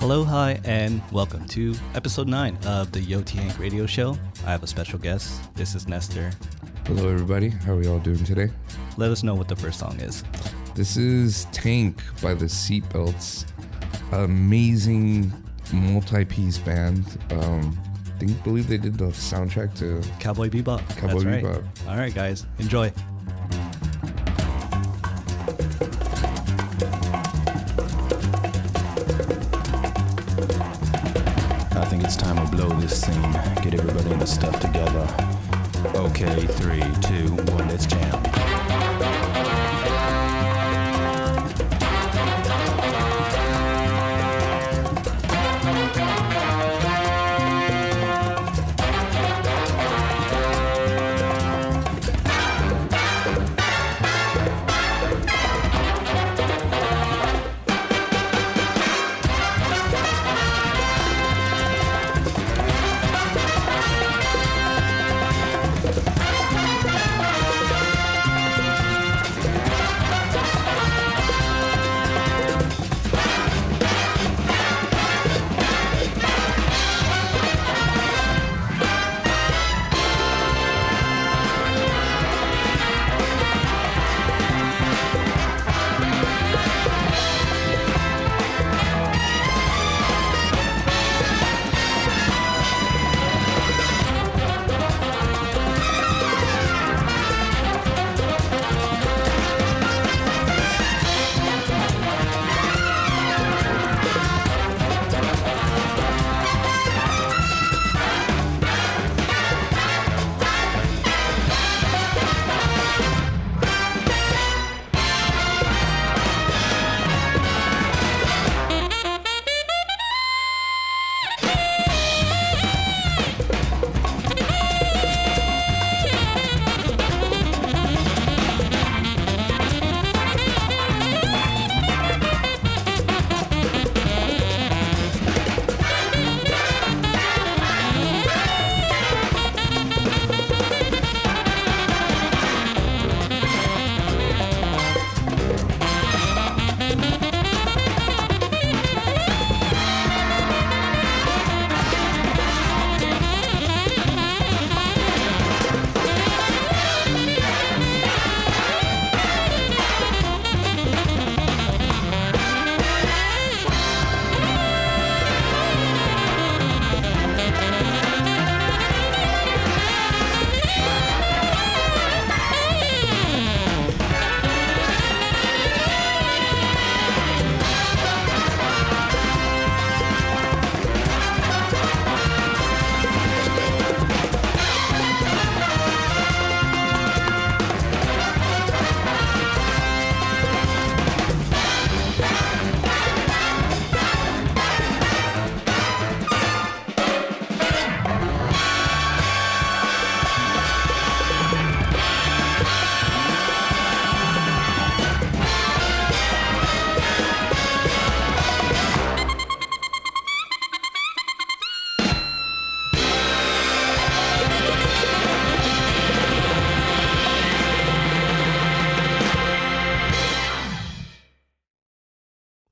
Hello, hi, and welcome to episode 9 of the Yoteehank radio show. I have a special guest. This is Nestor. Hello, everybody. How are we all doing today? Let us know what the first song is. This is Tank by the Seatbelts. Amazing multi-piece band. Believe they did the soundtrack to Cowboy Bebop. Cowboy That's Bebop. Right. All right, guys. Enjoy. I think it's time to blow this scene. Get everybody in the stuff together. Okay, 3, 2, 1, let's jam.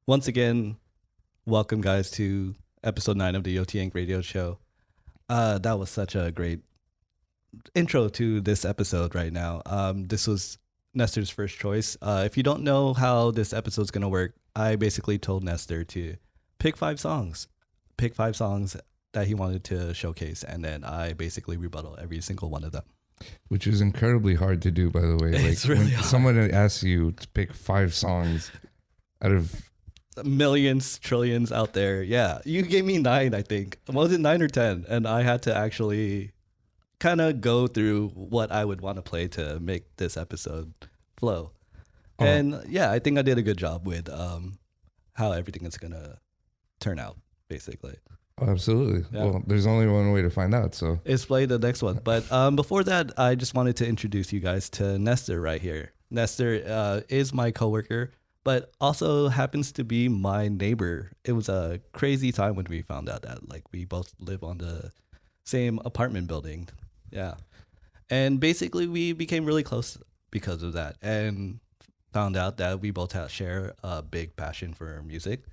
Once again, welcome, guys, to episode 9 of the Yoteehank radio show. That was such a great intro to this episode right now. This was Nestor's first choice. If you don't know how this episode's going to work, I basically told Nestor to pick 5 songs that he wanted to showcase, and then I basically rebuttal every single one of them. Which is incredibly hard to do, by the way. It's really when hard. Someone asks you to pick 5 songs out of millions, trillions out there. Yeah, you gave me 9, I think. Was it 9 or 10? And I had to actually kind of go through what I would want to play to make this episode flow. Oh. And yeah, I think I did a good job with how everything is gonna turn out, basically. Oh, absolutely. Yeah. Well, there's only one way to find out, so Let's play the next one. But before that, I just wanted to introduce you guys to Nestor right here. Nestor is my coworker, but also happens to be my neighbor. It was a crazy time when we found out that we both live on the same apartment building. Yeah. And basically we became really close because of that, and found out that we both share a big passion for music.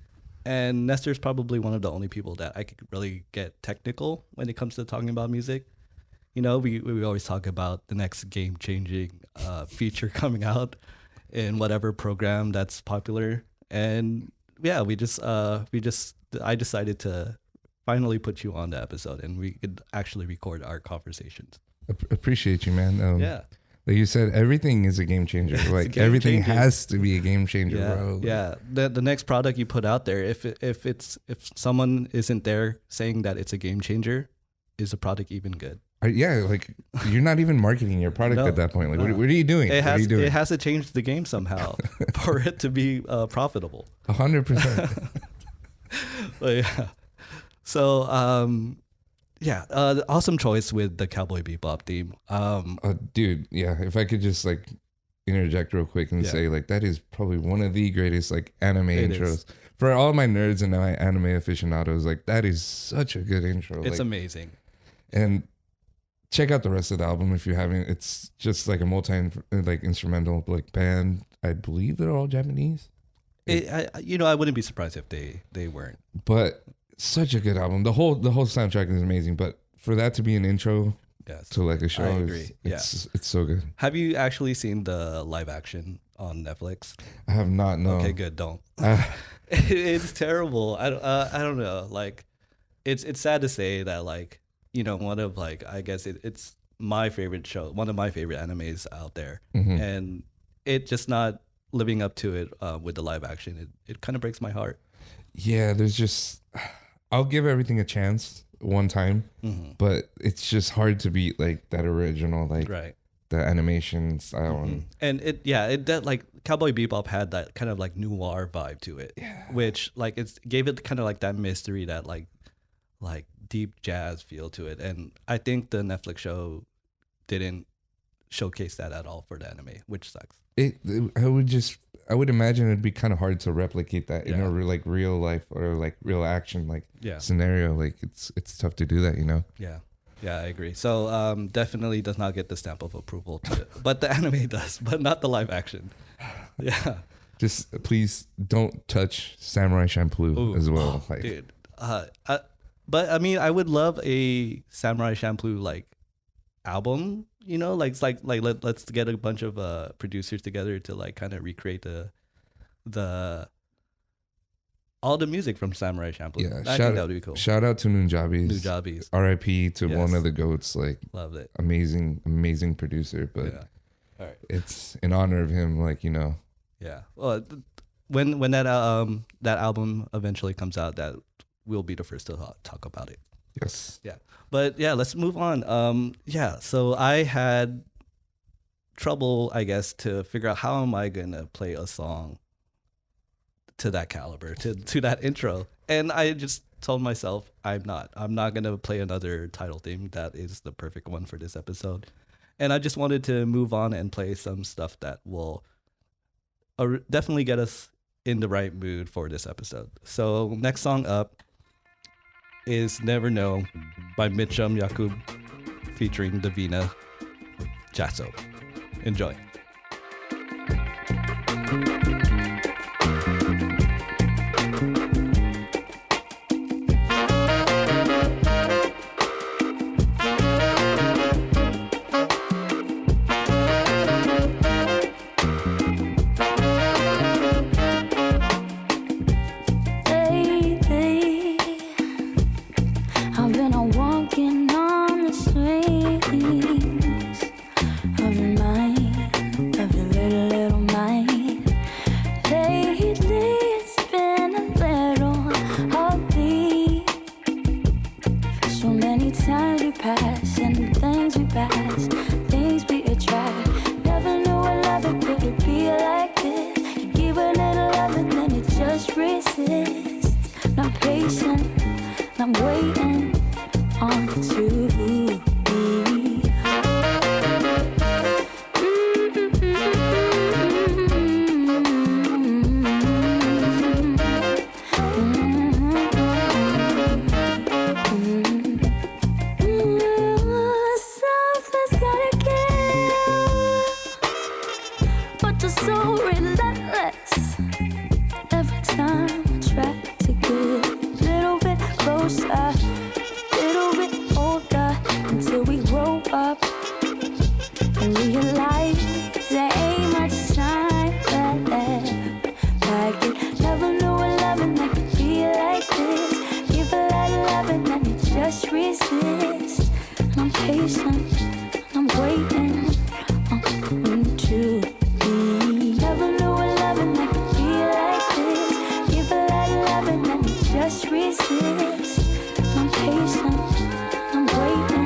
And Nestor's probably one of the only people that I could really get technical when it comes to talking about music. You know, we always talk about the next game-changing feature coming out in whatever program that's popular. And yeah, I decided to finally put you on the episode, and we could actually record our conversations. Appreciate you, man. Yeah. Like you said, everything is a game changer. Like game everything changer. has to be a game changer, Yeah, bro. yeah. The next product you put out there, if someone isn't there saying that it's a game changer, is the product even good? Yeah, like you're not even marketing your product No, at that point. Like, no. what are you doing? It has doing? it has to change the game somehow for it to be profitable. 100%. But yeah. So awesome choice with the Cowboy Bebop theme. Dude, yeah. If I could just like interject real quick and say like that is probably one of the greatest like anime intros is. for all my nerds and my anime aficionados. Like that is such a good intro. It's like, amazing. And check out the rest of the album if you haven't. It's just like a instrumental like band. I believe they're all Japanese. I wouldn't be surprised if they weren't. But such a good album. The whole soundtrack is amazing. But for that to be an intro to like a show, I agree. It's so good. Have you actually seen the live action on Netflix? I have not. No. Okay, good. Don't. It's terrible. I don't know. Like, it's sad to say that like, you know, one of like, I guess it's my favorite show, one of my favorite animes out there, and it just not living up to it with the live action. It kind of breaks my heart. Yeah, there's just, I'll give everything a chance one time, but it's just hard to beat like that original, like the animation style. And that like Cowboy Bebop had that kind of like noir vibe to it, which like it gave it kind of like that mystery, that like deep jazz feel to it. And I think the Netflix show didn't showcase that at all for the anime, which sucks. I would imagine it'd be kind of hard to replicate that in a real life or like real action scenario. Like it's tough to do that, you know? Yeah, I agree. So definitely does not get the stamp of approval to it, but the anime does, but not the live action. Yeah. Just please don't touch Samurai Champloo as well. Oh, dude. But I mean, I would love a Samurai Champloo like album, you know, let's get a bunch of producers together to like kind of recreate all the music from Samurai Champloo. Yeah, I think that would be cool. Shout out to Nunjabis. R.I.P. to one of the goats. Like, loved it. Amazing producer. But all right, it's in honor of him. Like, you know. Yeah. Well, when that album eventually comes out, that we'll be the first to talk about it. Yes. Yeah. But yeah, let's move on. So I had trouble, I guess, to figure out how am I going to play a song to that caliber, to that intro. And I just told myself, I'm not going to play another title theme. That is the perfect one for this episode. And I just wanted to move on and play some stuff that will definitely get us in the right mood for this episode. So next song up is Never Know by Mitchum Yakub featuring Davina Jasso. Enjoy. I'm waiting on to be up and realize there ain't much time left. Like it, never knew a loving that could be like this. Give a lot of loving and it just resist. I'm patient, I'm waiting to be. Never knew a loving that could be like this. Give a lot of loving and it just resist. I'm patient, I'm waiting.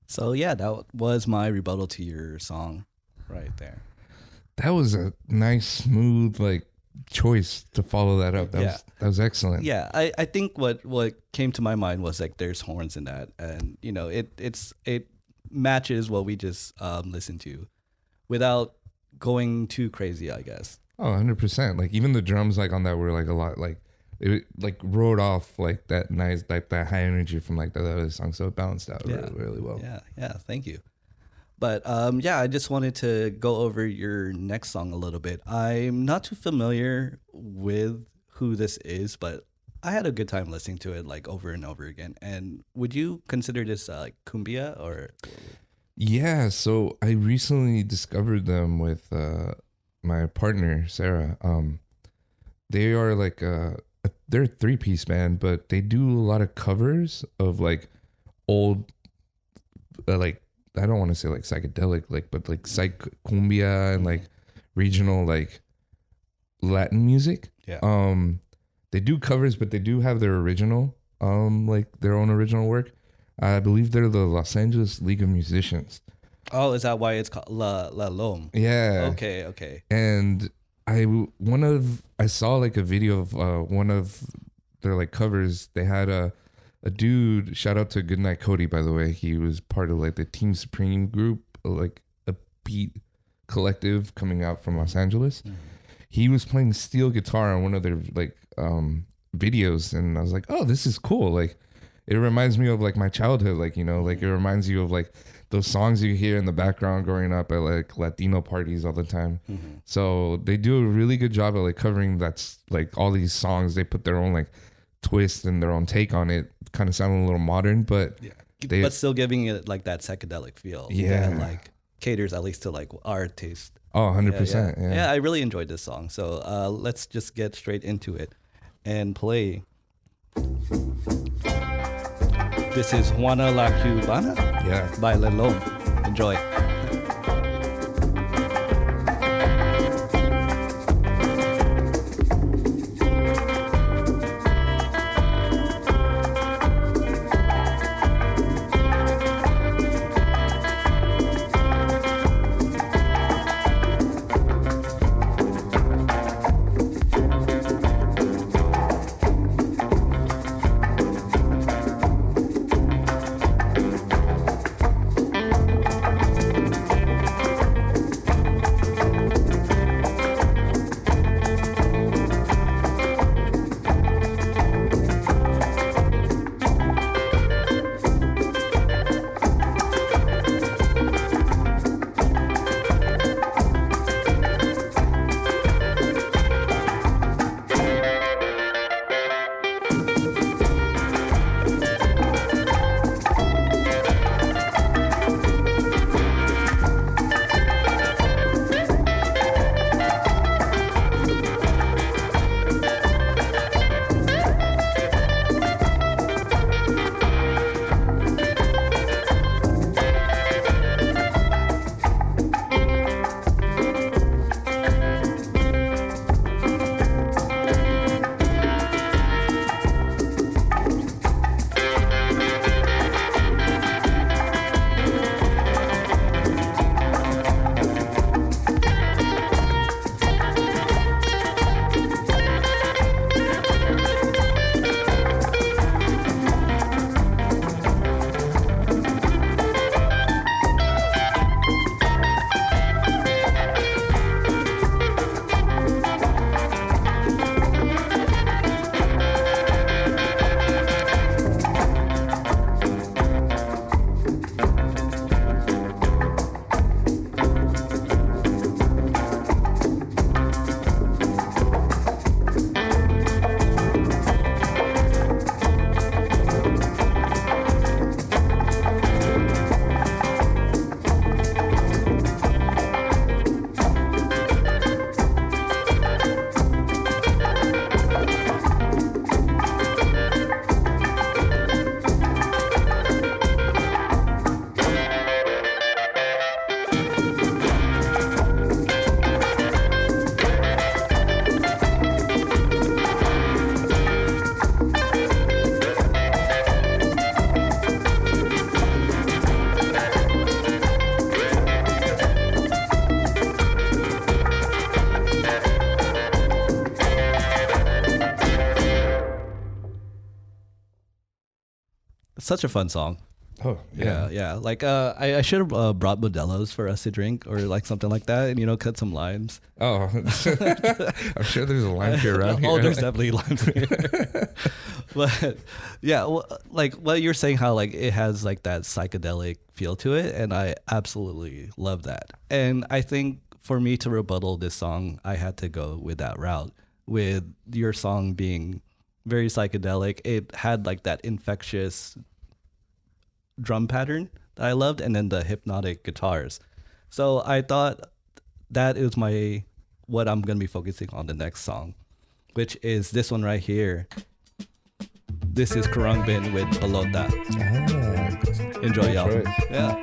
So yeah, that was my rebuttal to your song right there. That was a nice, smooth, like, choice to follow that up. That was excellent. Yeah, I think what came to my mind was like there's horns in that, and you know it matches what we just listened to, without going too crazy, I guess. Oh, 100%. Like even the drums like on that were like a lot like it like rode off like that nice like that high energy from like the other song, so it balanced out really, really well. Yeah, thank you. But yeah, I just wanted to go over your next song a little bit. I'm not too familiar with who this is, but I had a good time listening to it like over and over again. And would you consider this like cumbia or? Yeah, so I recently discovered them with my partner Sarah. They are like they're a 3-piece band, but they do a lot of covers of like old like, I don't want to say like psychedelic, like, but like psych cumbia and like regional like Latin music. Yeah. They do covers, but they do have their original, like their own original work. I believe they're the Los Angeles League of Musicians. Oh, is that why it's called La Lome? Yeah. Okay. And I saw like a video of one of their like covers. They had a dude, shout out to Goodnight Cody, by the way. He was part of like the Team Supreme group, like a beat collective coming out from Los Angeles. Mm-hmm. He was playing steel guitar on one of their like videos, and I was like, oh, this is cool. Like it reminds me of like my childhood, like, you know, like it reminds you of like those songs you hear in the background growing up at like Latino parties all the time. Mm-hmm. So they do a really good job at like covering that's like all these songs. They put their own like twist and their own take on it, kind of sounding a little modern, but but still giving it like that psychedelic feel. Yeah, and like caters at least to like our taste. Oh, 100%. Yeah, I really enjoyed this song. So let's just get straight into it and play. This is Juana La Cubana by Lelo. Enjoy. such a fun song. Oh Yeah. Like I should have brought Modelo's for us to drink or like something like that, and cut some limes. Oh, I'm sure there's a lime tree around here. Oh, there's definitely limes here. But yeah, well, like what you're saying, how like it has like that psychedelic feel to it, and I absolutely love that. And I think for me to rebuttal this song, I had to go with that route. With your song being very psychedelic, it had like that infectious drum pattern that I loved, and then the hypnotic guitars. So I thought that is what I'm gonna be focusing on the next song, which is this one right here. This is Khruangbin with Pelota. Enjoy, y'all. Right. Yeah.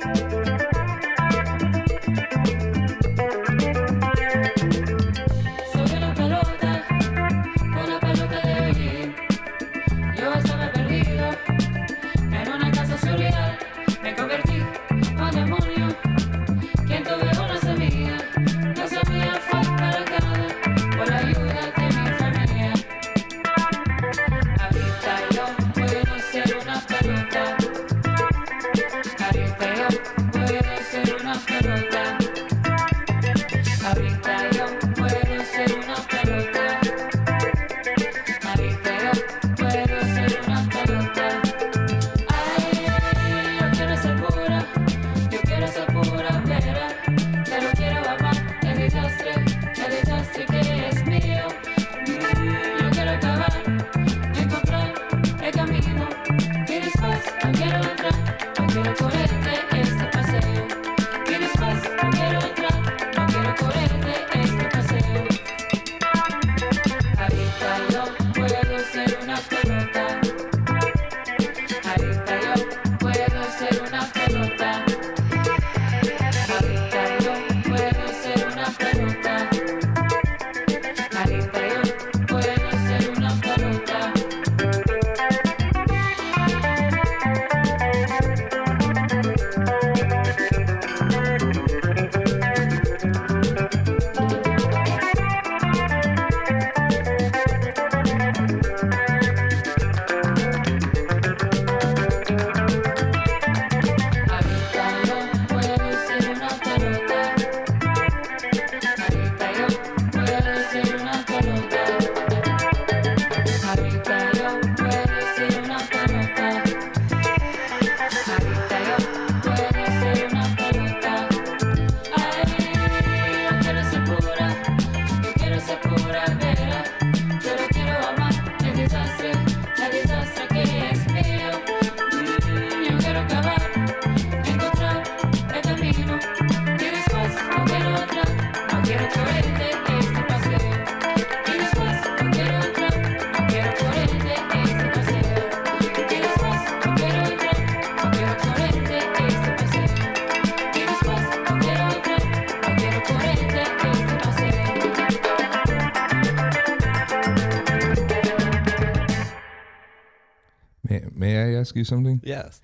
May I ask you something? Yes.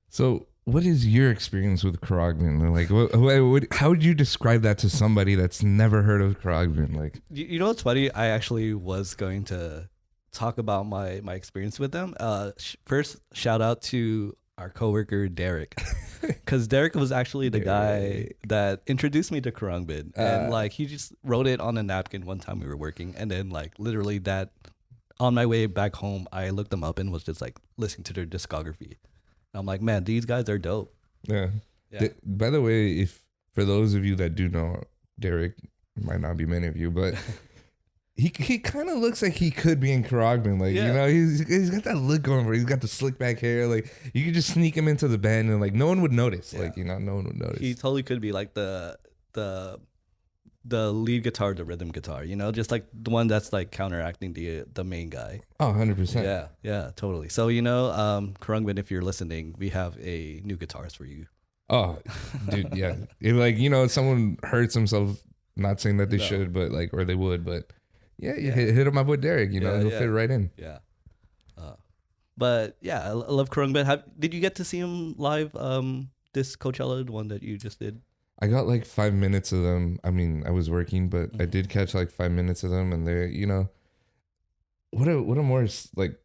So, what is your experience with Khruangbin? Like, how would you describe that to somebody that's never heard of Khruangbin? Like, You know what's funny? I actually was going to talk about my experience with them. First, shout out to our coworker Derek, because Derek was actually the guy that introduced me to Khruangbin, and like he just wrote it on a napkin one time we were working, and then like literally that on my way back home, I looked them up and was just like listening to their discography. And I'm like, man, these guys are dope. yeah. Yeah. By the way, if for those of you that do know Derek, might not be many of you, but he kind of looks like he could be in Khruangbin. Like, you know, he's got that look going for him. He's got the slick back hair. Like, you could just sneak him into the band and like no one would notice. Yeah. Like, you know, no one would notice. He totally could be like the lead guitar, the rhythm guitar, you know, just like the one that's like counteracting the main guy. Oh, 100%. Yeah, totally. So, you know, Khruangbin, if you're listening, we have a new guitarist for you. Oh, dude, yeah. If like, you know, someone hurts himself, not saying that they should, but like, or they would, but yeah, hit up my boy Derek, you know, he'll fit right in. Yeah. But yeah, I love Khruangbin. Did you get to see him live this Coachella, the one that you just did? I got like 5 minutes of them. I mean, I was working, but I did catch like 5 minutes of them, and they're, you know, what a more like,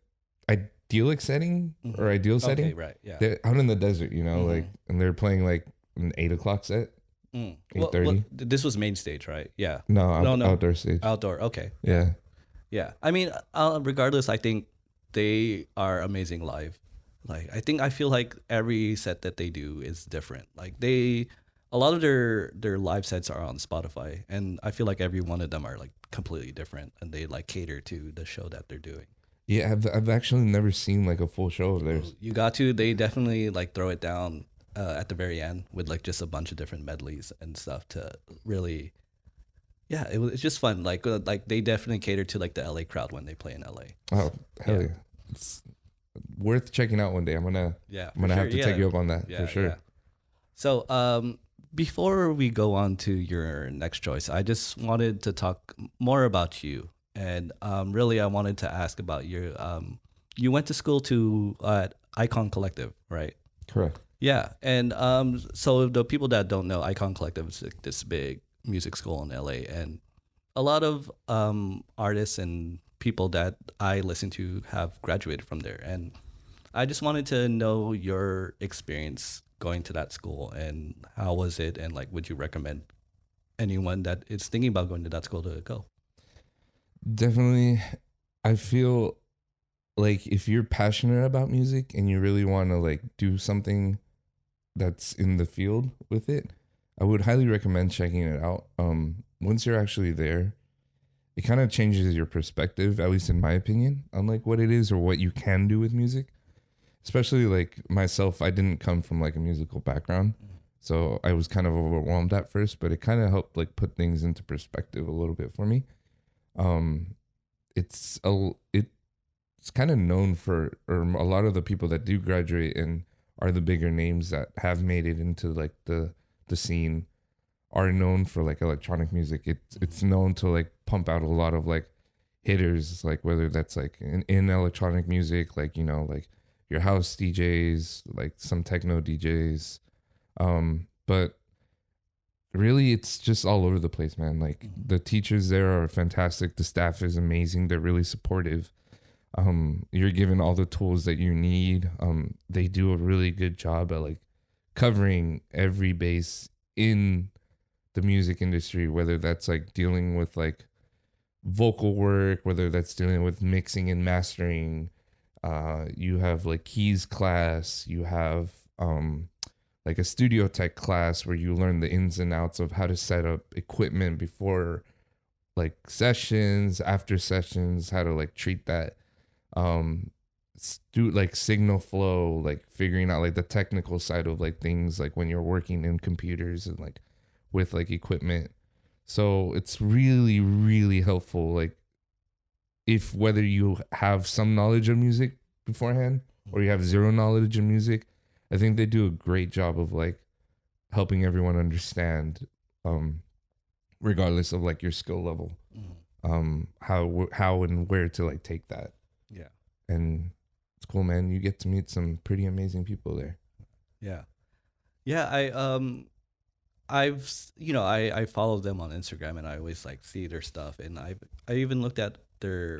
I idyllic setting or ideal setting. Okay, right. Yeah. They're out in the desert, you know, like, and they're playing like an 8:00 set. 8:30. This was main stage, right? Yeah. No, No. outdoor stage. Outdoor. Okay. Yeah. Yeah. I mean, regardless, I think they are amazing live. Like, I feel like every set that they do is different. Like a lot of their live sets are on Spotify, and I feel like every one of them are like completely different, and they like cater to the show that they're doing. Yeah, I've actually never seen like a full show of theirs. You got to. They definitely like throw it down at the very end with like just a bunch of different medleys and stuff to really. Yeah, it's just fun. Like they definitely cater to like the LA crowd when they play in LA. Oh, hell yeah. It's worth checking out one day. I'm gonna have to take you up on that for sure. Yeah. So before we go on to your next choice, I just wanted to talk more about you. And really, I wanted to ask about your. You went to school at Icon Collective, right? Correct. Yeah, and so the people that don't know, Icon Collective is like this big music school in LA, and a lot of artists and people that I listen to have graduated from there. And I just wanted to know your experience going to that school and how was it, and like, would you recommend anyone that is thinking about going to that school to go? Definitely. I feel like if you're passionate about music and you really want to like do something that's in the field with it, I would highly recommend checking it out. Once you're actually there, it kind of changes your perspective, at least in my opinion, on like what it is or what you can do with music. Especially like myself, I didn't come from like a musical background, so I was kind of overwhelmed at first, but it kind of helped like put things into perspective a little bit for me. It's kind of known for, or a lot of the people that do graduate and are the bigger names that have made it into like the scene are known for like electronic music. It's known to like pump out a lot of like hitters, like whether that's like in electronic music, like, you know, like your house DJs, like some techno DJs. But really it's just all over the place, man. Like the teachers there are fantastic. The staff is amazing. They're really supportive. You're given all the tools that you need. They do a really good job at like covering every base in the music industry, whether that's like dealing with like vocal work, whether that's dealing with mixing and mastering. You have like keys class, you have like a studio tech class where you learn the ins and outs of how to set up equipment before like sessions, after sessions, how to like treat that. Do like signal flow, like figuring out like the technical side of like things, like when you're working in computers and like with like equipment. So it's really, really helpful. Like if whether you have some knowledge of music beforehand or you have zero knowledge of music, I think they do a great job of like helping everyone understand, regardless of like your skill level, how and where to like take that. Yeah. And it's cool, man. You get to meet some pretty amazing people there. Yeah. Yeah. I follow them on Instagram and I always like see their stuff, and I even looked at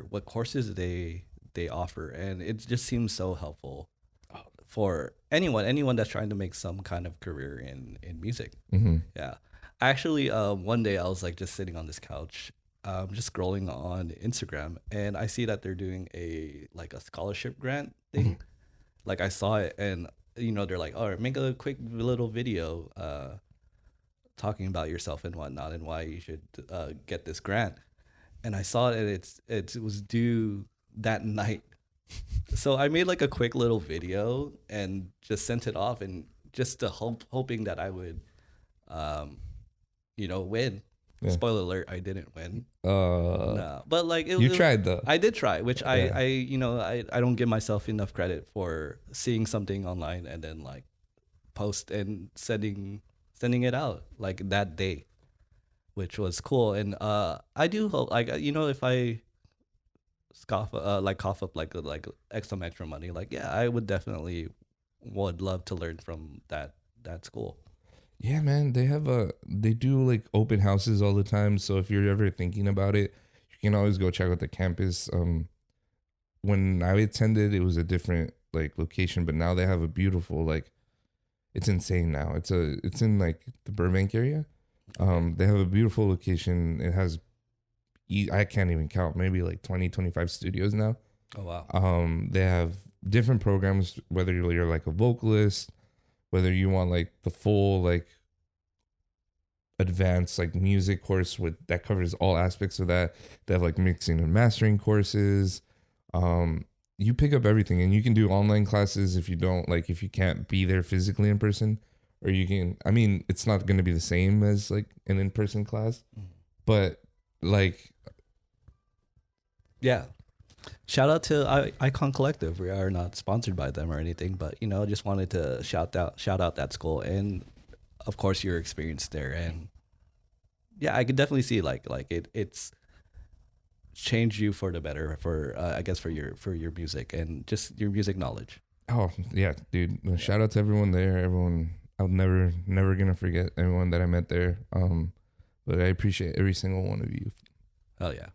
what courses they offer, and it just seems so helpful for anyone that's trying to make some kind of career in music. Mm-hmm. Yeah. Actually, one day I was like just sitting on this couch, just scrolling on Instagram, and I see that they're doing a scholarship grant thing. Mm-hmm. Like I saw it, and they're like, "Oh, make a quick little video talking about yourself and whatnot, and why you should get this grant." And I saw it, and it was due that night. So I made like a quick little video and just sent it off, and just to hoping that I would, win. Yeah. Spoiler alert, I didn't win. No. But like you tried though. I did try, which I don't give myself enough credit for seeing something online and then like post and sending it out like that day, which was cool. And I do hope, like, if I cough up like X some extra money, like, yeah, I would love to learn from that school. Yeah, man, they do like open houses all the time. So if you're ever thinking about it, you can always go check out the campus when I attended, it was a different like location, but now they have a beautiful like. It's insane now. It's in like the Burbank area. They have a beautiful location. It has, I can't even count, maybe like 20, 25 studios now. Oh, wow. They have different programs, whether you're like a vocalist, whether you want like the full like advanced like music course that covers all aspects of that. They have like mixing and mastering courses. You pick up everything, and you can do online classes if you can't be there physically in person, or you can, I mean, it's not going to be the same as like an in-person class, but like, yeah. Shout out to Icon Collective. We are not sponsored by them or anything, but just wanted to shout out that school, and of course your experience there. And yeah, I could definitely see like it's changed you for the better, for I guess for your music and just your music knowledge. Oh yeah, dude. Shout out to everyone there. Everyone, I'll never gonna forget everyone that I met there. But I appreciate every single one of you. Oh yeah.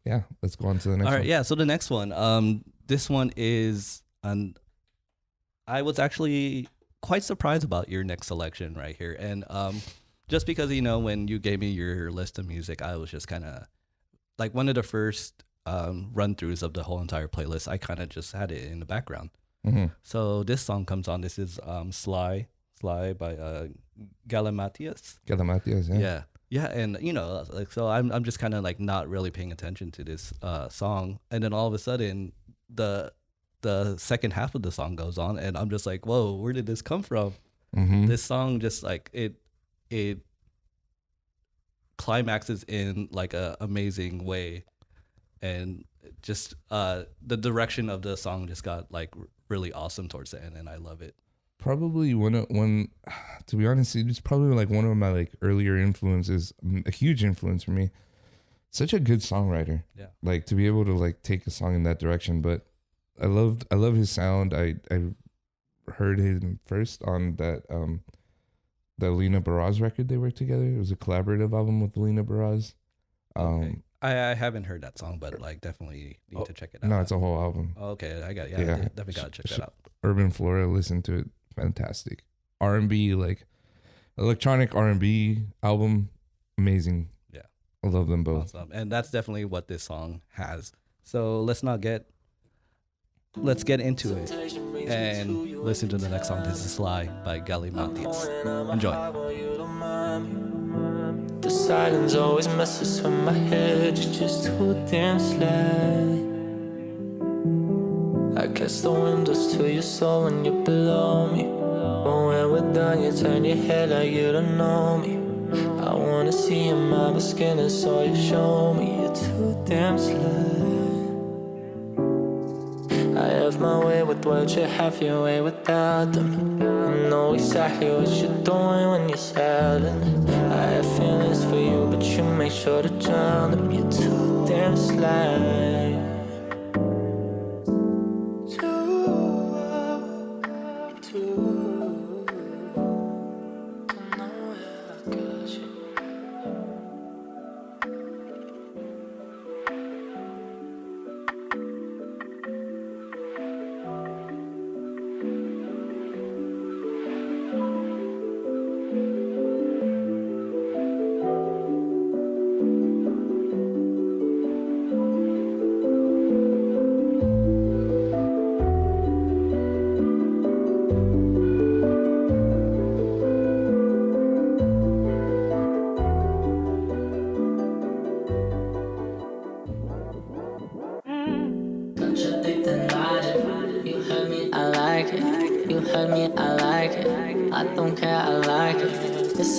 Yeah, let's go on to the next one. All right, yeah. So the next one, this one is, I was actually quite surprised about your next selection right here, and just because when you gave me your list of music, I was just kind of like one of the first run-throughs of the whole entire playlist. I kind of just had it in the background. Mm-hmm. So this song comes on. This is Sly by Galimatias. Galimatias, yeah. Yeah, and like, so I'm just kind of like not really paying attention to this song, and then all of a sudden the second half of the song goes on, and I'm just like, whoa, where did this come from? Mm-hmm. This song just like it climaxes in like a amazing way, and just the direction of the song just got like really awesome towards the end, and I love it. Probably one to be honest, it's probably like one of my like earlier influences, a huge influence for me. Such a good songwriter. Yeah. Like to be able to like take a song in that direction. But I love his sound. I heard him first on that the Lena Baraz record they worked together. It was a collaborative album with Lena Baraz. Okay. I haven't heard that song, but like definitely need to check it out. No, it's a whole album. Oh, okay, I got it. Yeah, definitely gotta check that out. Urban Flora, listen to it. Fantastic. R&B, like electronic R&B album, amazing. Yeah, I love them both. Awesome. And that's definitely what this song has. So let's get into it and listen to the next song. This is Sly by Galimatias. Enjoy. The silence always messes with my head. You're just too damn sly. I guess the windows to your soul when you're below me. But when we're done, you turn your head like you don't know me. I wanna see your mama skin, that's all you show me. You're too damn sly. I have my way with words, you have your way without them. I know exactly what you're doing when you're silent. I have feelings for you, but you make sure to drown them. You're too damn sly.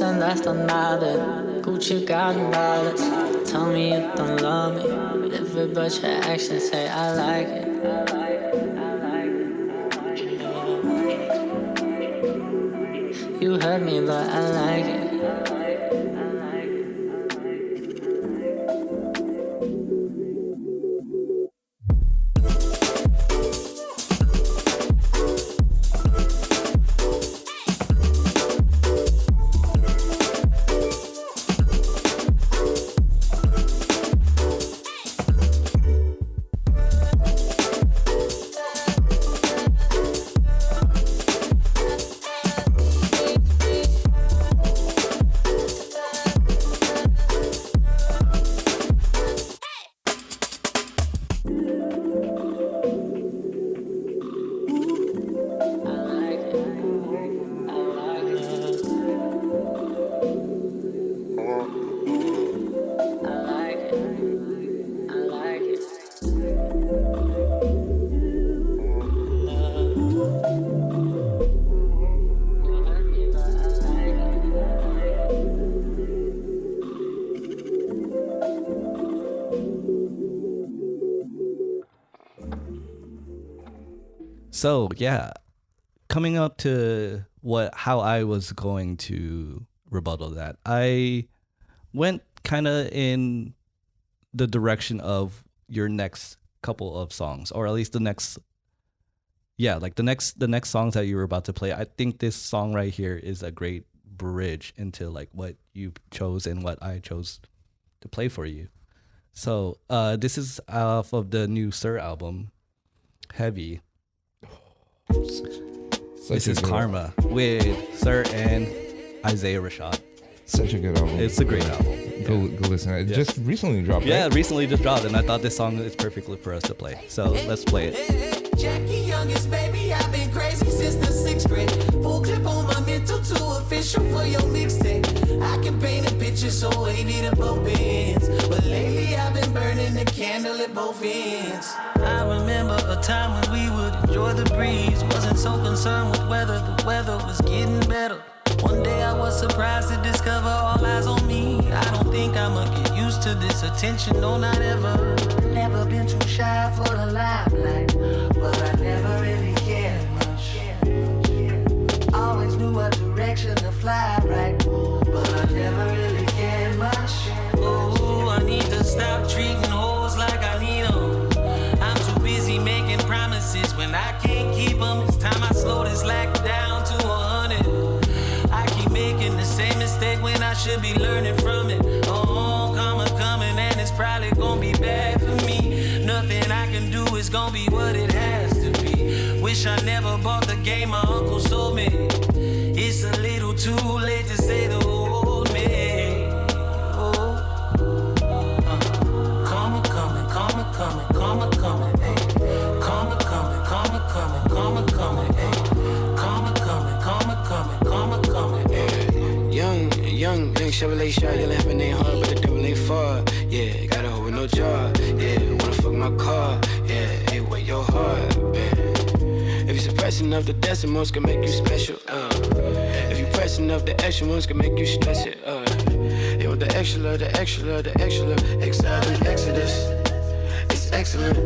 Last on nada, Gucci garden dollars. Tell me you don't love me. Live it, but your actions say I like it. You hurt me, but I like it. So yeah, coming up to how I was going to rebuttal that, I went kind of in the direction of your next couple of songs, or at least the next songs that you were about to play. I think this song right here is a great bridge into like what you chose and what I chose to play for you. So this is off of the new Sir album, Heavy. This is Karma with Sir and Isaiah Rashad. Such a good album. It's a great album. Go listen. It just recently dropped. Yeah, right? recently just dropped, and I thought this song is perfectly for us to play. So let's play it. Jackie youngest baby, I've been crazy since the 6th grade. Full clip on my mental, too official for your mixtape. I can paint a picture so wavy to both ends, but lately I've been burning the candle at both ends. I remember a time when we would enjoy the breeze, wasn't so concerned with whether the weather was getting better. One day I was surprised to discover all eyes on me. I don't think I'ma get used to this attention, no, not ever. Never been too shy for the limelight, but I never really cared much. Always knew what direction to fly right, but I never really cared much. Oh, I need to stop treating hoes like I need them. I'm too busy making promises when I can't keep them. It's time I slow this lack down to 100. I keep making the same mistake when I should be learning from it. Oh, karma coming and it's probably gonna be bad for me. Nothing I can do is gonna be what it has to be. Wish I never bought the game my uncle sold me. It's a little too late to say the old me. Oh, karma coming, karma coming, karma coming, ayy. Karma coming, karma coming, karma coming, ayy. Karma coming, karma coming, karma coming, ayy. Young Chevrolet shot, you laughing ain't hard, but the devil ain't far. Yeah, got a hoe with no job. Yeah, wanna fuck my car. Yeah, hey, where your heart, man? If you suppress enough, the decimals can make you special. If you press enough, the extra ones can make you stress it. You want the extra, the extra, the extra, exciting exodus. It's excellent.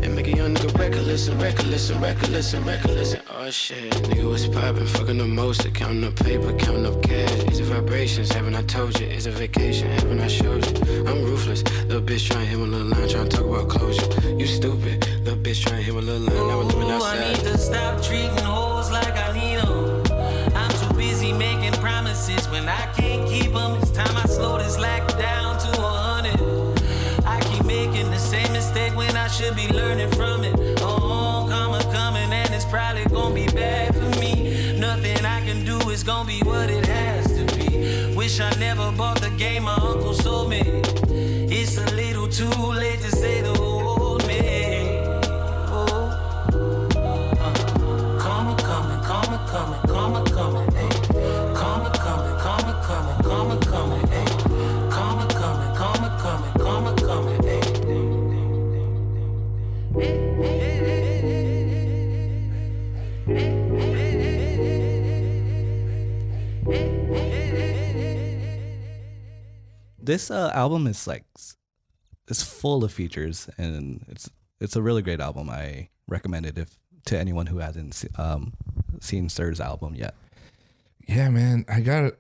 And make a young nigga reckless and reckless and reckless and reckless and oh shit. Nigga was poppin', fucking the most, counting up paper, counting up cash. These are vibrations, haven't I told you? It's a vacation, haven't I showed you? I'm ruthless, little bitch trying to hit my little line, trying to talk about closure. You stupid, little bitch trying to hit my little line, now we're living outside. I need to stop treating hoes like I need them. I'm too busy making promises when I can't keep them. It's time I slow this lack down to 100. I keep making the same mistake when I should be learning from it. Oh, karma coming and it's probably gonna be bad for me. Nothing I can do is gonna be what it has to be. Wish I never bought the game my uncle sold me. It's a little too late to say the old me. Oh, karma coming, karma coming, karma coming, ayy. Karma coming, karma coming, karma coming, ayy. Karma coming, karma coming, karma coming, ayy. This album is like it's full of features, and it's a really great album. I recommend it to anyone who hasn't seen Sir's album yet. Yeah, man, I got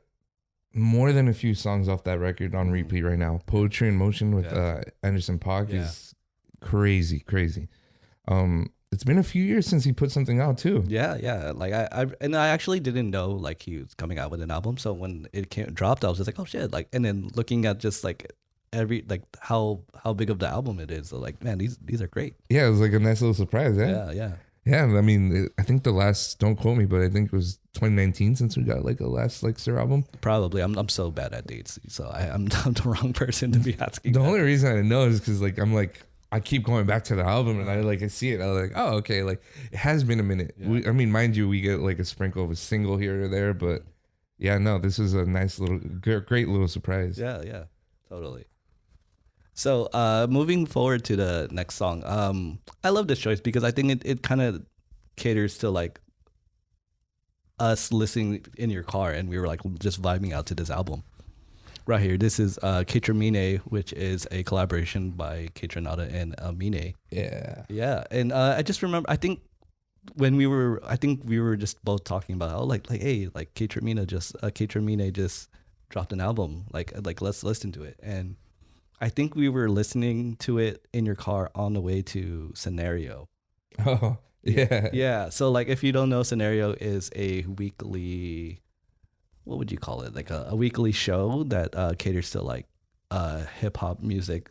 more than a few songs off that record on repeat right now. Poetry in Motion with Anderson .Paak is crazy. It's been a few years since he put something out too. Yeah. Like I actually didn't know like he was coming out with an album. So when it dropped, I was just like, oh shit! Like, and then looking at just like how big of the album it is, so like, man, these are great. Yeah, it was like a nice little surprise. Yeah. I mean, I think the last, don't quote me, but I think it was 2019 since we got like a last like Sir album. Probably. I'm so bad at dates, so I'm the wrong person to be asking. The only reason I know is because like I'm like I keep going back to the album and I see it. I was like, oh, okay. Like it has been a minute. Yeah. I mean, mind you, we get like a sprinkle of a single here or there, but yeah, no, this is a nice little, great little surprise. Yeah, totally. So moving forward to the next song, I love this choice because I think it kind of caters to like us listening in your car, and we were like just vibing out to this album. Right here, this is Kaytraminé, which is a collaboration by Kaytranada and Mine. Yeah, and I just remember, I think we were just both talking about, hey, like Kaytraminé just dropped an album, like let's listen to it. And I think we were listening to it in your car on the way to Scenario. Oh, yeah. Yeah, so like if you don't know, Scenario is a weekly, what would you call it? Like a weekly show that caters to like hip hop music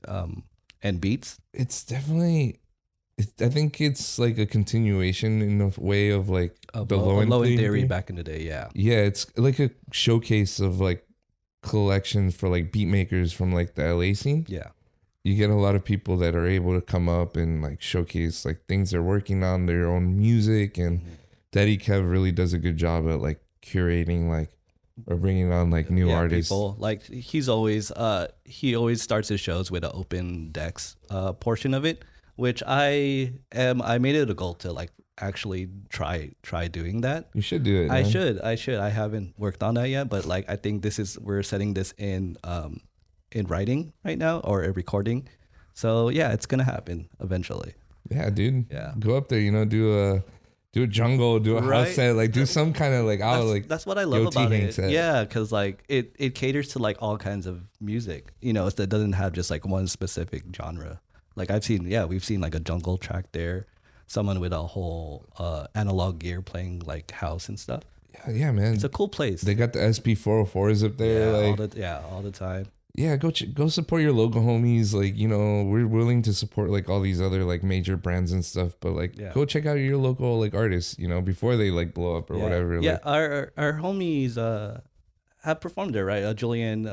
and beats. It's definitely, I think it's like a continuation in a way of like the Low End Theory back in the day. Yeah. Yeah, it's like a showcase of like collections for like beat makers from like the LA scene. Yeah. You get a lot of people that are able to come up and like showcase like things they're working on, their own music, and Daddy Kev really does a good job at like curating like or bringing on like new artists. People. Like he always starts his shows with an open decks portion of it, which I made it a goal to like actually try doing that. You should do it. I man. should. I haven't worked on that yet, but like I think we're setting this in writing right now, or a recording. So yeah, it's gonna happen eventually. Yeah, dude. Yeah. Go up there, do a jungle, do a house set, like do some kind of like that's what I love about Yoteehank it. set. Yeah, because like it caters to like all kinds of music. It doesn't have just like one specific genre. Like we've seen like a jungle track there, someone with a whole analog gear playing like house and stuff. Yeah, man. It's a cool place. They got the SP404s up there. All the time. Yeah, go support your local homies. Like, we're willing to support like all these other like major brands and stuff, but like go check out your local like artists, before they like blow up or whatever. Yeah, like, our homies have performed there, right? Julian,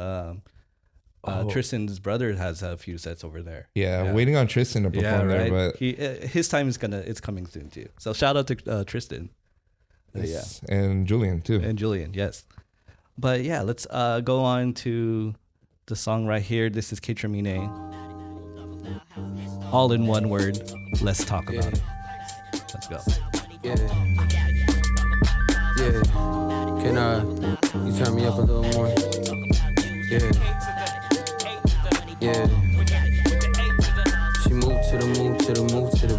Tristan's brother has a few sets over there. Yeah, waiting on Tristan to perform there, but his time it's coming soon too. So shout out to Tristan. Yes. And Julian too. And Julian, yes. But yeah, let's go on to the song right here. This is Kaytraminé. All in one word. Let's talk about it. Let's go. Yeah. Can you turn me up a little more? Yeah. She moved to the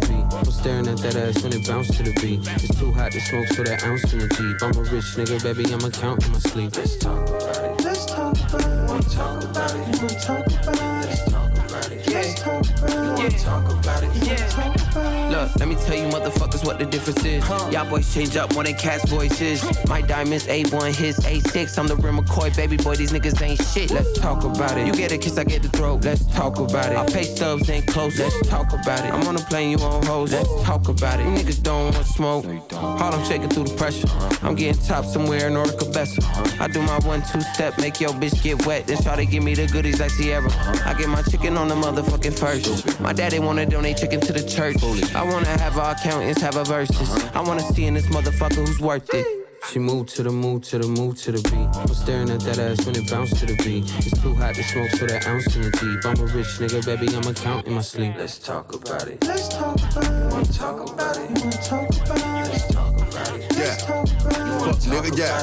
beat. I'm staring at that ass when it bounced to the beat. It's too hot to smoke, so that ounce in the Jeep. I'm a rich nigga, baby, I'ma count in my sleep. Let's talk about it. Let's talk about it. Wanna talk about it. You wanna talk about it. Let's talk about it. Yeah. Let's talk about it. You wanna talk about it. Yeah. Talk about it. Look, let me tell you motherfuckers what the difference is. Y'all boys change up more than cats' voices. My diamonds A1, his A6. I'm the Rim McCoy, baby boy, these niggas ain't shit. Let's talk about it. You get a kiss, I get the throat. Let's talk about it. Our pay stubs ain't close. Let's talk about it. I'm on a plane, you on hoes. Let's talk about it. You niggas don't want smoke. Harlem shaking through the pressure. I'm getting top somewhere in North Cabessa. I do my 1-2 step, make your bitch get wet. Then try to give me the goodies like Sierra. I get my chicken on the motherfucking first. My daddy wanna donate chicken to the church. I wanna have our accountants have a verses. I wanna see in this motherfucker who's worth it. She moved to the beat. I'm staring at that ass when it bounced to the beat. It's too hot to smoke, so that ounce in the Jeep. I'm a rich nigga, baby, I'ma count in my sleep. Let's talk about it. Let's talk about it. Wanna talk about it. You wanna talk about it. Let's talk about it. Yeah. Fuck nigga, yeah.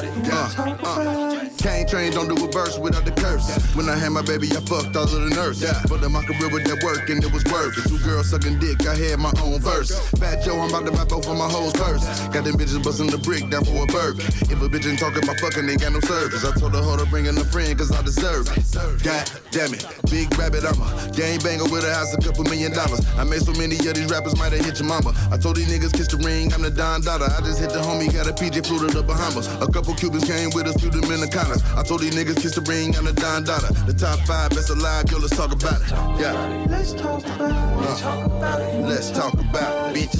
Can't train, don't do a verse without the curse. When I had my baby, I fucked all of the nurse. But my career with that work and it was worth it. 2 girls sucking dick, I had my own verse. Fat Joe, I'm about to buy both of my hoes first. Got them bitches busting the brick down for a burger. If a bitch ain't talking about fucking, ain't got no service. I told her, hold her, bring in a friend, cause I deserve it. God damn it, big rabbit, I'm a gang banger with a house, $2 million. I made so many of these rappers, might have hit your mama. I told these niggas, kiss the ring, I'm the Don Dada. I just hit the homie, got a PJ flew to the Bahamas. A couple Cubans came with us, threw them in the Connas. I told these niggas, kiss the ring, I'm the Don Dada. The top 5 best alive, yo, let's talk about it. Yeah. Let's talk about it. Let's talk about it. Let's talk about it, bitch.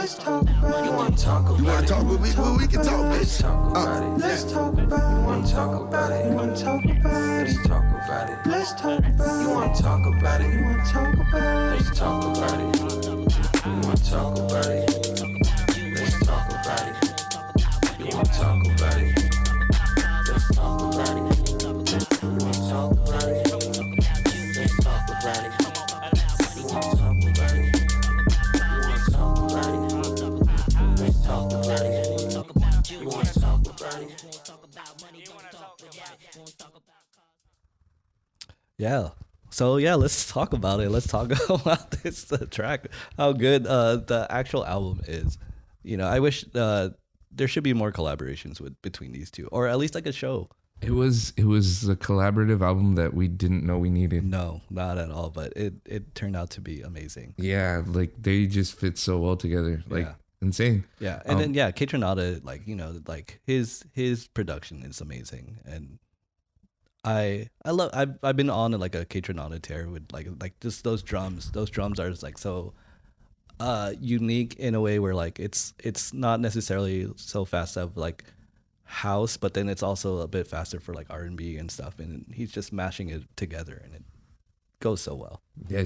Let's talk about it. You wanna talk about it? You wanna talk about it? We can talk, bitch. Let's talk about it. Let's talk about it. You wanna talk about it? You wanna talk about it? Let's talk about it. Let's talk about it. You wanna talk about it? You wanna talk about it? Let's talk about it. You wanna talk about it? Let's talk about it. You wanna talk about it? Let's talk about it. You wanna talk about it? Let's talk about it. You wanna talk about it? You wanna talk about it? Let's talk about it. You wanna talk about it? Yeah. So yeah, let's talk about it. Let's talk about this track. How good the actual album is. You know, I wish there should be more collaborations between these two, or at least like a show. It was a collaborative album that we didn't know we needed. No, not at all. But it turned out to be amazing. Yeah, like they just fit so well together. Like insane. Yeah, and then Kaytraminé, like, you know, like his production is amazing, and I've been on like a Kaytraminé tear with like just those drums. Those drums are just like so unique in a way where like it's not necessarily so fast of like house, but then it's also a bit faster for like R&B and stuff, and he's just mashing it together, and it goes so well. Yeah,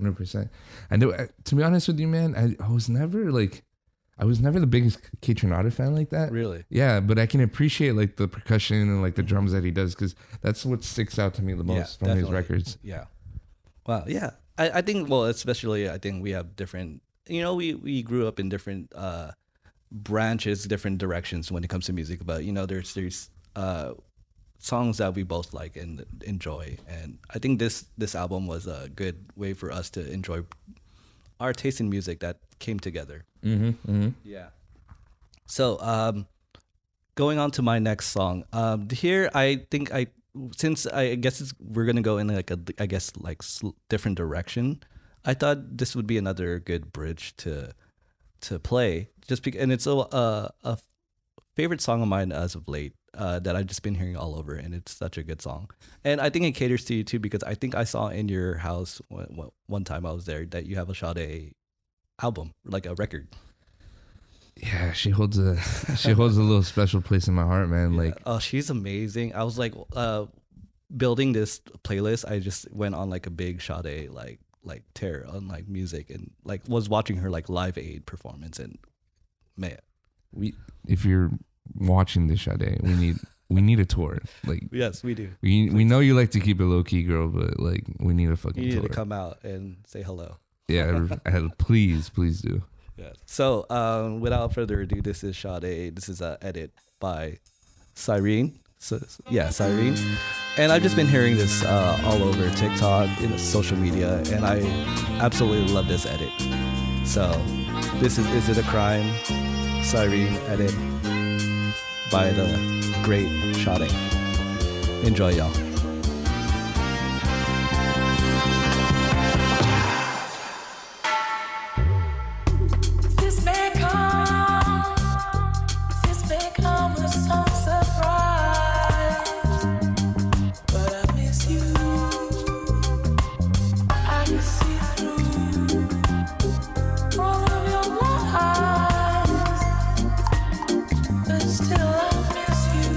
100%. I know. To be honest with you, man, I was never the biggest Kaytraminé fan like that. Really? Yeah, but I can appreciate like the percussion and like the drums that he does, because that's what sticks out to me the most from his records. Yeah. Wow. Yeah. I think, well, especially I think we have different, you know, we grew up in different branches, different directions when it comes to music, but you know, there's songs that we both like and enjoy, and I think this album was a good way for us to enjoy our taste in music that came together. Yeah. So going on to my next song, here I think we're gonna go in like different direction. I thought this would be another good bridge to play, just because, and it's a favorite song of mine as of late that I've just been hearing all over, and it's such a good song. And I think it caters to you too, because I think I saw in your house one time I was there that you have a Sade album, like a record. Yeah, she holds a little special place in my heart, man. Yeah. Like, oh, she's amazing. I was like building this playlist. I just went on like a big Sade like tear on like music, and like was watching her like Live Aid performance, and man, if you're watching this, Sade, we need a tour. Like, yes, we do. We know you like to keep it low key, girl, but like we need a fucking you tour. need to come out and say hello. Yeah, please do. Yes. So without further ado, this is Sade. This is an edit by Cyrene. So yeah, Cyrene. And I've just been hearing this all over TikTok, in social media, and I absolutely love this edit. So this is It a Crime? Cyrene edit by the great Sade. Enjoy, y'all. Still I miss you.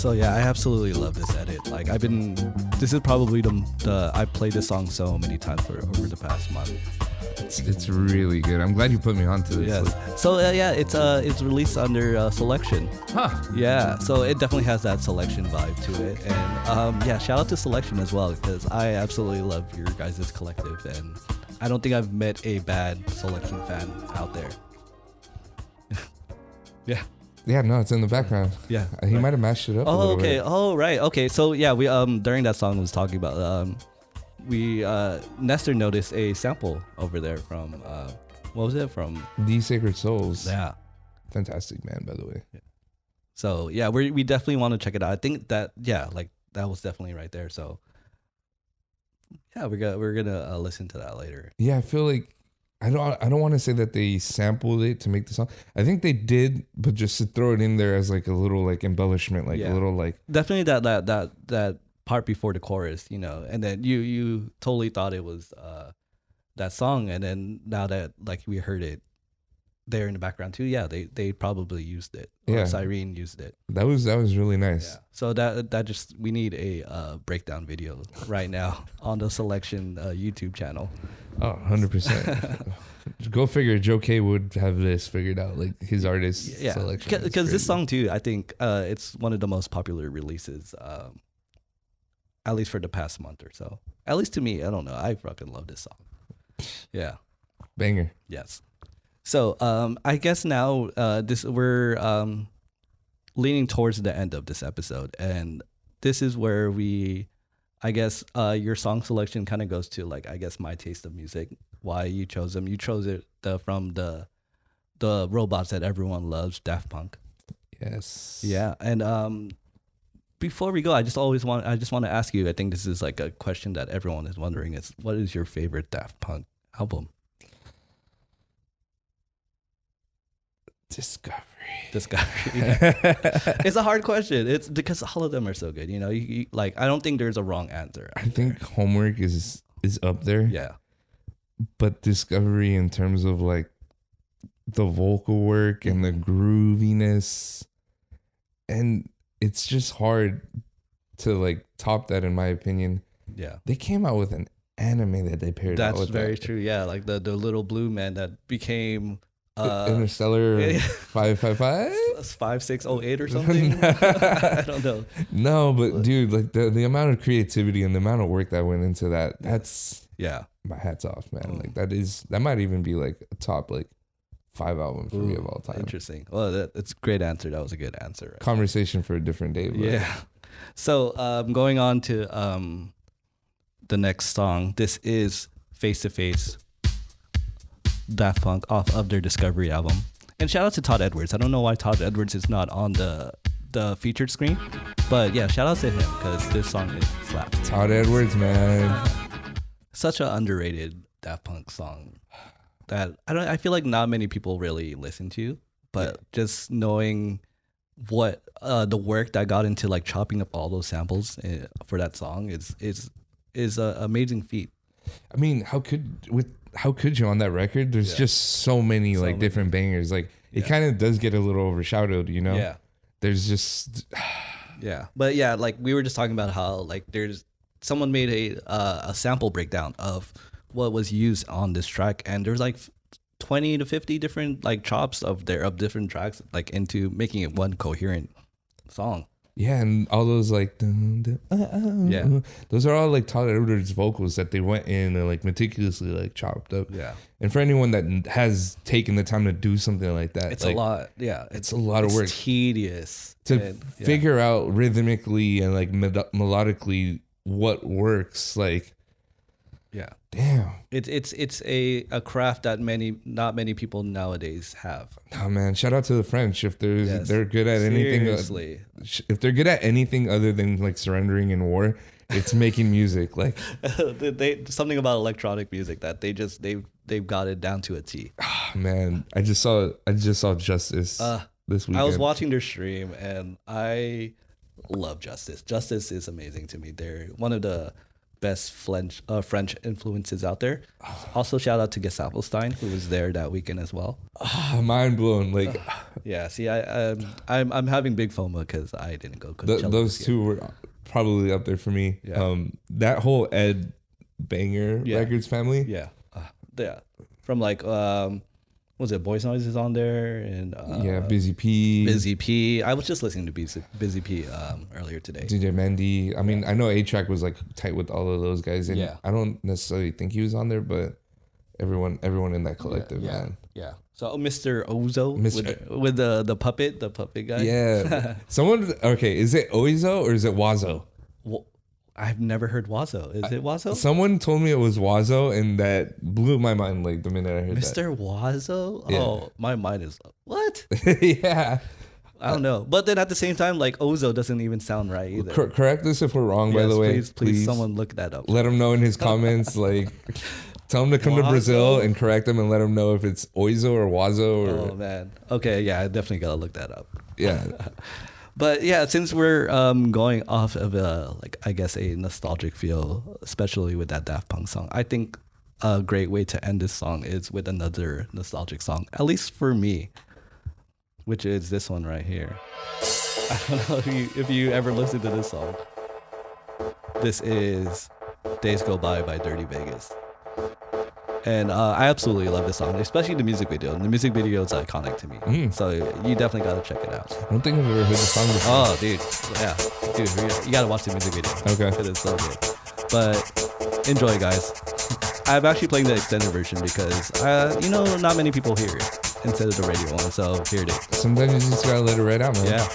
So yeah, I absolutely love this edit. Like this is probably I played this song so many times over the past month. It's really good. I'm glad you put me onto this. Yes. So yeah, it's released under Selection. Huh. Yeah. So it definitely has that Selection vibe to it, and yeah, shout out to Selection as well, because I absolutely love your guys' collective, and I don't think I've met a bad Selection fan out there. Yeah. Yeah, no, it's in the background. Yeah. He might have mashed it up. Oh, okay. Bit. Oh, right. Okay. So yeah, we during that song was talking about Nestor noticed a sample over there from what was it from? The Sacred Souls. Yeah. Fantastic man, by the way. Yeah. So yeah, we definitely want to check it out. I think that that was definitely right there. So yeah, we're gonna listen to that later. Yeah, I feel like I don't want to say that they sampled it to make the song. I think they did, but just to throw it in there as like a little like embellishment, like a little like definitely that part before the chorus, and then you totally thought it was that song, and then now that like we heard it there in the background too, yeah, they probably used it. Or Cyrene used it. That was really nice. Yeah. So that just we need a breakdown video right now on the Selection YouTube channel. Oh, 100%. Go figure. Joe K would have this figured out, like his artist selection. Because this song too, I think it's one of the most popular releases, at least for the past month or so. At least to me, I don't know. I fucking love this song. Yeah, banger. Yes. So I guess now we're leaning towards the end of this episode, and this is where I guess your song selection kind of goes to like, I guess, my taste of music, why you chose them. You chose it from the robots that everyone loves, Daft Punk. Yes. Yeah. And before we go, I just want to ask you, I think this is like a question that everyone is wondering, is what is your favorite Daft Punk album? Discovery. It's a hard question. It's because all of them are so good. You like, I don't think there's a wrong answer. I think Homework is up there. Yeah. But Discovery, in terms of like the vocal work and the grooviness, and it's just hard to like top that, in my opinion. Yeah. They came out with an anime that they paired out with. That's very true. Yeah, like the little blue man that became Interstellar 555 5608 or something. I don't know. No, but dude, like the amount of creativity and the amount of work that went into that's my hats off, man. Like that might even be like a top like 5 album for me of all time. Interesting. Well, that's a great answer. That was a good answer. Right? Conversation for a different day. But. Yeah. So going on to the next song. This is Face to Face, Daft Punk, off of their Discovery album. And shout out to Todd Edwards. I don't know why Todd Edwards is not on the featured screen, but yeah, shout out to him because this song is slaps. Todd Edwards, man. Such an underrated Daft Punk song that I feel like not many people really listen to, but just knowing what the work that got into like chopping up all those samples for that song is an amazing feat. I mean, how could you on that record? There's just so many different bangers. Like it kind of does get a little overshadowed, you know? Yeah. There's just But yeah, like we were just talking about how like there's someone made a sample breakdown of what was used on this track, and there's like 20 to 50 different like chops of different tracks like into making it one coherent song. Yeah, and all those like those are all like Todd Edwards vocals that they went in and like meticulously like chopped up. Yeah. And for anyone that has taken the time to do something like that, it's like, a lot. Yeah, it's a lot of work. It's tedious to figure out rhythmically and like melodically what works. Like, yeah, damn, it's a craft that not many people nowadays have. Oh man, shout out to the French if they're good at anything. Seriously. If they're good at anything other than like surrendering in war, it's making music. Like something about electronic music that they've got it down to a T. Oh, man, I just saw Justice this weekend. I was watching their stream and I love Justice. Justice is amazing to me. They're one of the best French influences out there. Also, shout out to Gesaffelstein, who was there that weekend as well. Mind blown. Like Yeah. See, I'm having big FOMO because I didn't go. Those two were probably up there for me. Yeah. That whole Ed Banger Records family. Yeah. Yeah. From like was it Boys Noise is on there and Busy P. Busy P. I was just listening to Busy P earlier today. DJ Mandy. I mean, I know A-Track was like tight with all of those guys, and Yeah. I don't necessarily think he was on there, but everyone in that collective, man. Yeah. So Mr. Ozo with the puppet guy. Yeah. Someone. Okay, is it Oizo or is it Wazo? Well, I've never heard Wazo. Is it Wazo? Someone told me it was Wazo, and that blew my mind like the minute I heard Mr. Wazo? Yeah. Oh, my mind is what? that. Yeah. I don't know. But then at the same time, like Ozo doesn't even sound right either. Correct us if we're wrong, by Yes, the way. please, someone look that up. Let him know in his comments. Like, tell him to come to Brazil and correct him and let him know if it's Oizo or Wazo. Or, Oh man. Okay, yeah, I definitely gotta look that up. yeah. But yeah, since we're going off of I guess a nostalgic feel, especially with that Daft Punk song, I think a great way to end this song is with another nostalgic song, at least for me, which is this one right here. I don't know if you ever listened to this song. This is Days Go By Dirty Vegas. And I absolutely love this song, especially the music video. The music video is iconic to me. So you definitely got to check it out. I don't think I've ever heard the song before. Oh, dude. Yeah. Dude, you got to watch the music video. Okay. Because it's so good. But enjoy, guys. I'm actually playing the extended version because, not many people hear it instead of the radio one. So here it is. Sometimes you just got to let it right out, man. Yeah.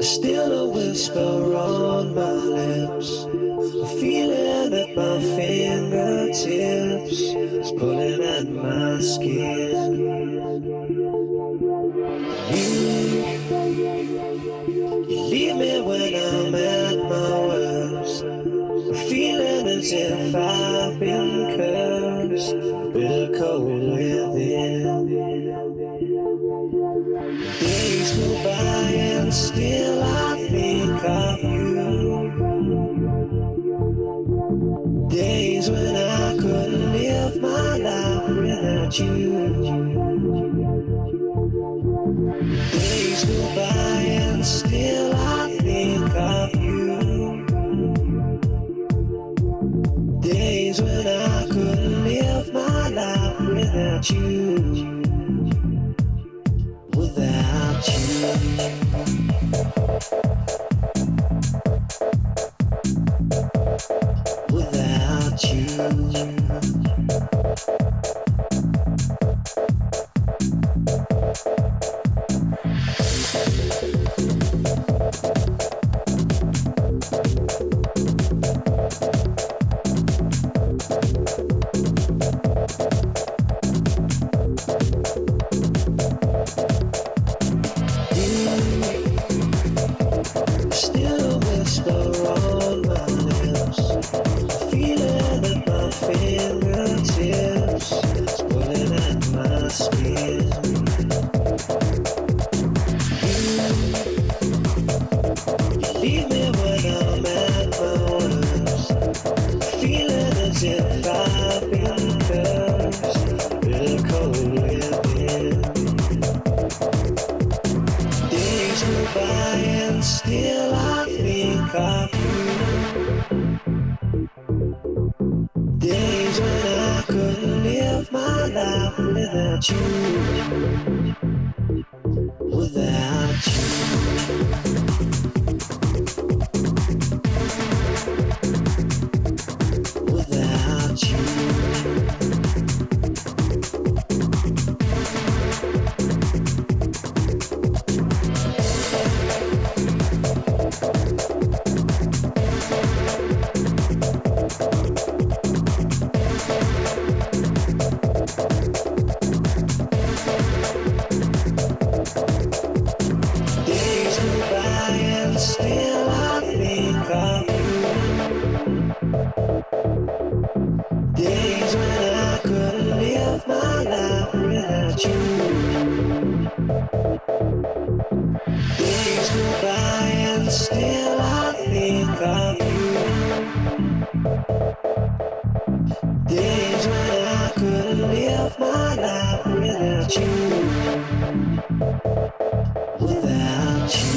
Still a whisper on my lips, a feeling at my fingertips, it's pulling at my skin. You leave me when I'm at my worst, a feeling as if I've been cursed, bitter cold within. Days go by and still I think of you. Days when I couldn't live my life without you. Days go by and still I think of you. Days when I couldn't live my life without you. Without you. Without you. without you. Without you. Without you. Days go by and still I think of you. Days when I couldn't live my life without you. Days go by and still I think of you. Days when I couldn't live my life without you. Without you.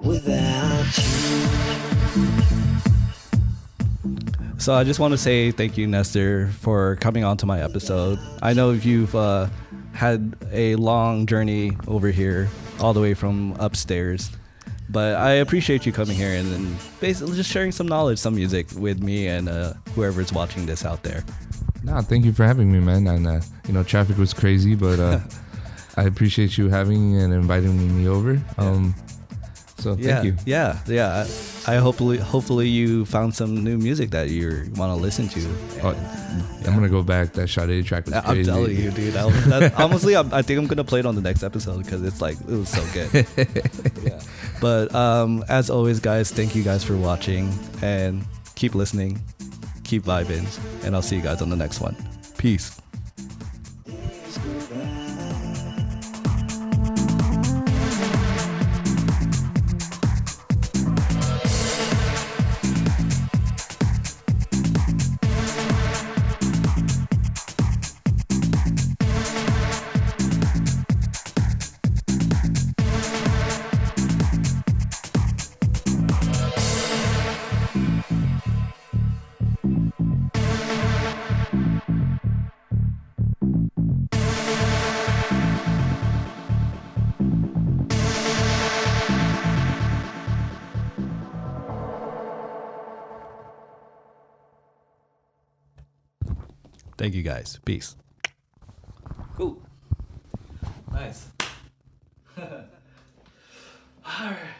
Without you. So I just want to say thank you, Nestor, for coming on to my episode. I know you've had a long journey over here, all the way from upstairs. But I appreciate you coming here and basically just sharing some knowledge, some music with me and whoever's watching this out there. Nah, thank you for having me, man. And traffic was crazy, but I appreciate you having and inviting me over. So thank you. Yeah. I hopefully you found some new music that you want to listen to. I'm gonna go back. That Sade track was crazy. I'm telling you, dude. Honestly, I think I'm gonna play it on the next episode because it was so good. Yeah. But as always, guys, thank you guys for watching and keep listening, keep vibing, and I'll see you guys on the next one. Peace. Thank you guys. Peace. Cool. Nice. All right.